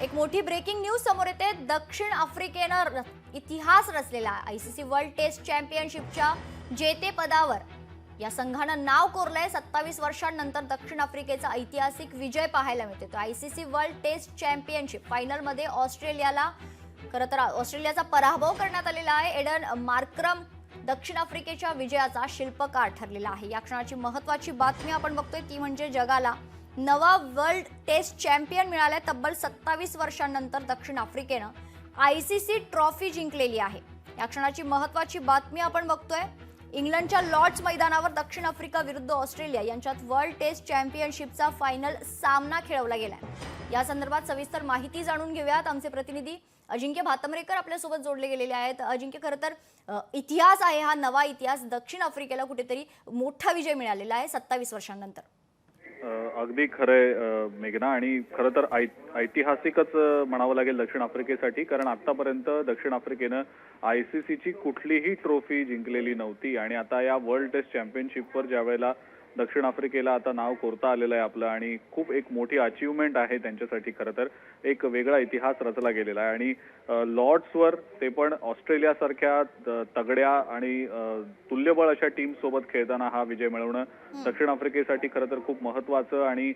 एक मोठी breaking news समोर येते। दक्षिण आफ्रिकेनं इतिहास रचलेला आयसीसी वर्ल्ड टेस्ट चॅम्पियनशिपच्या जेतेपदावर या संघानं नाव कोरलंय। 27 वर्षांनंतर दक्षिण आफ्रिकेचा ऐतिहासिक विजय पाहायला मिळतो। तो आयसीसी वर्ल्ड टेस्ट चॅम्पियनशिप फायनलमध्ये ऑस्ट्रेलियाचा पराभव करण्यात आलेला आहे। एडन मार्क्रम दक्षिण आफ्रिकेच्या विजयाचा शिल्पकार ठरलेला आहे। या क्षणाची महत्त्वाची बातमी आपण बघतोय ती म्हणजे जगाला नवा वर्ल्ड टेस्ट चॅम्पियन मिळालाय। तब्बल 27 वर्षांनंतर दक्षिण आफ्रिकेनं आयसीसी ट्रॉफी जिंकलेली आहे। या क्षणाची महत्त्वाची बातमी आपण बघतोय। इंग्लंडच्या लॉर्ड्स मैदानावर दक्षिण आफ्रिका विरुद्ध ऑस्ट्रेलिया यांच्यात वर्ल्ड टेस्ट चॅम्पियनशिपचा फायनल सामना खेळवला गेलाय। या संदर्भात सविस्तर माहिती जाणून घेऊयात। आमचे प्रतिनिधी अजिंक्य भातमरेकर आपल्या सोबत जोडले गेलेले आहेत। अजिंक्य, खरं तर इतिहास आहे हा, नवा इतिहास। दक्षिण आफ्रिकेला कुठेतरी मोठा विजय मिळालेला आहे 27 वर्षांनंतर। अगदी खरंय मेघना, आणि खरं तर ऐतिहासिकच म्हणावं लागेल दक्षिण आफ्रिकेसाठी, कारण आतापर्यंत दक्षिण आफ्रिकेनं आयसीसीची कुठलीही ट्रॉफी जिंकलेली नव्हती। आणि आता या वर्ल्ड टेस्ट चॅम्पियनशिपवर ज्या वेळेला दक्षिण आफ्रिकेला आता नाव कोरता आलेलं आहे आपलं, आणि खूप एक मोठी अचीवमेंट आहे त्यांच्यासाठी। खरं तर एक वेगळा इतिहास रचला गेलेला आहे, आणि लॉर्ड्सवर ते पण ऑस्ट्रेलियासारख्या तगड्या आणि तुल्यबळ अशा टीम सोबत खेळताना हा विजय मिळवणं दक्षिण आफ्रिकेसाठी खरं तर खूप महत्त्वाचं आणि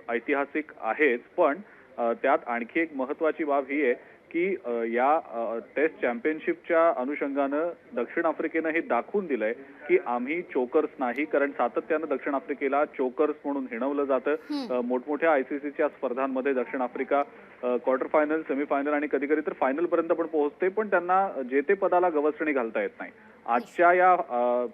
ऐतिहासिक आहेच। पण त्यात आणखी एक महत्त्वाची बाब ही आहे की या टेस्ट चॅम्पियनशिपच्या अनुषंगानं दक्षिण आफ्रिकेनं हे दाखवून दिलंय की आम्ही चोकर्स नाही, कारण सातत्यानं दक्षिण आफ्रिकेला चोकर्स म्हणून हिणवलं जातं। मोठमोठ्या आयसीसीच्या स्पर्धांमध्ये दक्षिण आफ्रिका क्वार्टर फायनल, सेमीफायनल आणि कधी कधी तर फायनल पर्यंत पण पोहोचते, पण त्यांना जेतेपदाला गवसणी घालता येत नाही। आजच्या या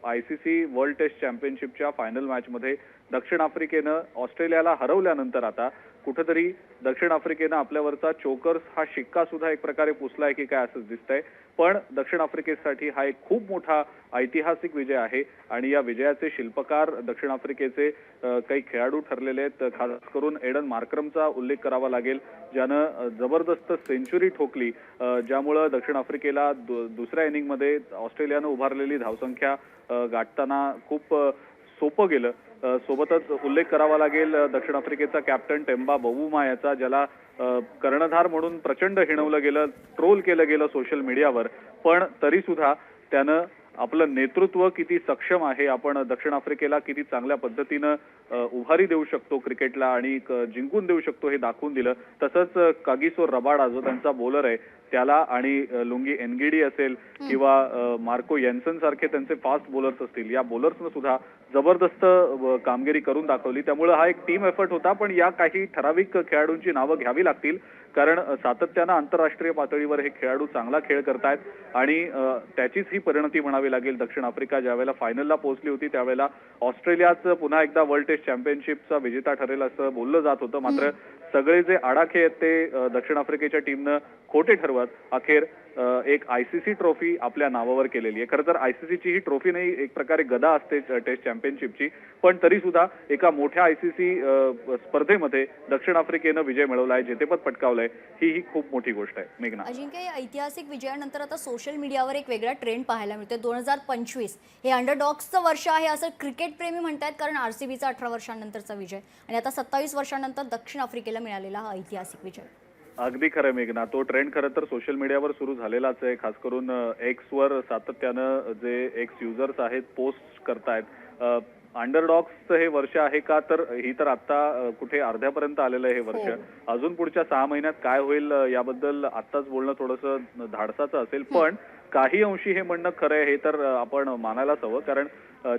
आयसीसी वर्ल्ड टेस्ट चॅम्पियनशिपच्या फायनल मॅच मध्ये दक्षिण आफ्रिकेनं ऑस्ट्रेलियाला हरवल्यानंतर आता कुठेतरी दक्षिण आफ्रिकेनं आपल्यावरचा चोकर्स हा शिक्का सुद्धा एक प्रकारे पुसलाय की काय असं दिसतंय। पण दक्षिण आफ्रिकेसाठी हा एक खूप मोठा ऐतिहासिक विजय आहे, आणि या विजयाचे शिल्पकार दक्षिण आफ्रिकेचे काही खेळाडू ठरलेले आहेत। खास करून एडन मार्क्रमचा उल्लेख करावा लागेल, ज्यानं जबरदस्त सेंचुरी ठोकली, ज्यामुळे दक्षिण आफ्रिकेला दुसऱ्या इनिंगमध्ये ऑस्ट्रेलियानं उभारलेली धावसंख्या गाठताना खूप सोपं गेलं। सोबतच उल्लेख करावा लागेल दक्षिण आफ्रिकेचा कॅप्टन टेम्बा बवुमा याचा, ज्याला कर्णधार म्हणून प्रचंड हिणवलं गेलं, ट्रोल केलं गेलं सोशल मीडियावर, पण तरी सुद्धा त्यानं आपलं नेतृत्व किती सक्षम आहे, आपण दक्षिण आफ्रिकेला किती चांगल्या पद्धतीनं उभारी देऊ शकतो क्रिकेटला आणि जिंकून देऊ शकतो हे दाखवून दिलं। तसंच कागिसो रबाडा जो त्यांचा बॉलर आहे त्याला, आणि लुंगी एनगिडी असेल किंवा मार्को येन्सन सारखे त्यांचे फास्ट बॉलर्स असतील, या बॉलर्सनं सुद्धा जबरदस्त कामगिरी करून दाखवली। त्यामुळे हा एक टीम एफर्ट होता, पण या काही ठराविक खेळाडूंची नावं घ्यावी लागतील, कारण सातत्यानं आंतरराष्ट्रीय पातळीवर हे खेळाडू चांगला खेळ करतायत, आणि त्याचीच ही परिणती म्हणावी लागेल। दक्षिण आफ्रिका ज्यावेळेला फायनलला पोहोचली होती त्यावेळेला ऑस्ट्रेलियाच पुन्हा एकदा वर्ल्ड टेस्ट चॅम्पियनशिपचा विजेता ठरेल असं बोललं जात होतं, मात्र सगळे जे आडाखे आहेत ते दक्षिण आफ्रिकेच्या टीमनं खोटे ठरवत अखेर एक आयसीसी ट्रॉफी आपल्या नावावर केलेली आहे। खरं तर आयसीसीची ही ट्रॉफी नाही, एक प्रकारे गदा असते टेस्ट चॅम्पियनशिपची, पण तरी सुद्धा एका मोठ्या आयसीसी स्पर्धेमध्ये दक्षिण आफ्रिकेनं विजय मिळवलाय, जेतेपद पटकावलंय, ही खूप मोठी गोष्ट आहे मेघना। अजिंक्य, या ऐतिहासिक विजयानंतर आता सोशल मीडियावर एक वेगळा ट्रेंड पाहायला मिळतोय। 2025 हे अंडरडॉग्सचं वर्ष आहे असं क्रिकेट प्रेमी म्हणतात, कारण आरसीबीचा 18 वर्षांनंतरचा विजय, आणि आता 27 वर्षांनंतर दक्षिण आफ्रिकेला मिळालेला हा ऐतिहासिक विजय। अगदी खरं मेघना, तो ट्रेंड खरं तर सोशल मीडियावर सुरू झालेलाच आहे। खास करून एक्सवर सातत्यानं जे एक्स युजर्स आहेत पोस्ट करतायत, अंडरडॉग्सचं हे वर्ष आहे का, तर ही तर आता कुठे अर्ध्यापर्यंत आलेलं आहे हे वर्ष। अजून पुढच्या 6 महिन्यात काय होईल याबद्दल आत्ताच बोलणं थोडंसं धाडसाचं असेल, पण काही अंशी हे म्हणणं खरं आहे हे तर आपण मानायलाच हवं, कारण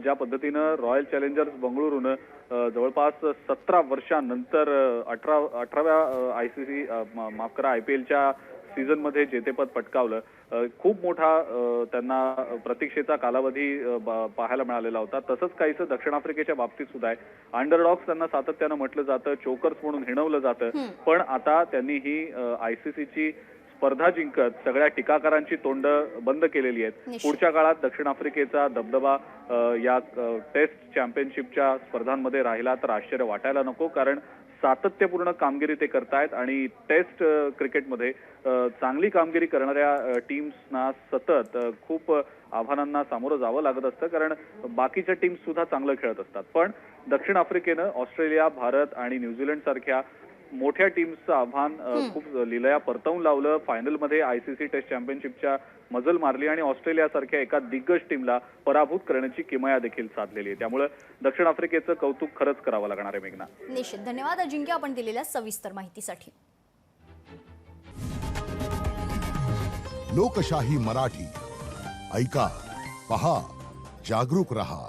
ज्या पद्धतीनं रॉयल चॅलेंजर्स बंगळुरूनं जवळपास 17 वर्षांनंतर 18व्या आयसीसी माफ करा IPLच्या सीझनमध्ये जेतेपद पटकावलं, खूप मोठा त्यांना प्रतीक्षेचा कालावधी पाहायला मिळालेला होता। तसंच काहीसं दक्षिण आफ्रिकेच्या बाबतीत सुद्धा आहे। अंडरडॉग्स त्यांना सातत्यानं म्हटलं जातं, चोकर्स म्हणून हिणवलं जातं, पण आता त्यांनी ही आयसीसीची स्पर्धा जिंकत सगळ्या टीकाकारांची तोंड बंद केलेली आहेत। पुढच्या काळात दक्षिण आफ्रिकेचा दबदबा या टेस्ट चॅम्पियनशिपच्या स्पर्धांमध्ये राहिला तर आश्चर्य वाटायला नको, कारण सातत्यपूर्ण कामगिरी ते करतायत, आणि टेस्ट क्रिकेटमध्ये चांगली कामगिरी करणाऱ्या टीम्सना सतत खूप आव्हानांना सामोरं जावं लागत असतं, कारण बाकीच्या टीम्स सुद्धा चांगलं खेळत असतात। पण दक्षिण आफ्रिकेनं ऑस्ट्रेलिया, भारत आणि न्यूझीलंड सारख्या मोठ्या टीम्सचं आव्हान खूप लिलया परतवून लावलं. फायनलमध्ये आयसीसी टेस्ट चॅम्पियनशिपच्या मजल मारली आणि ऑस्ट्रेलियासारख्या एका दिग्गज टीमला पराभूत करण्याची किमया देखील साधलेली आहे. त्यामुळे दक्षिण आफ्रिकेचं कौतुक खरंच करावं लागणार आहे मेघना. निश्चित. धन्यवाद अजिंक्य आपण दिलेल्या सविस्तर माहितीसाठी. लोकशाही मराठी ऐका, पहा, जागरूक रहा.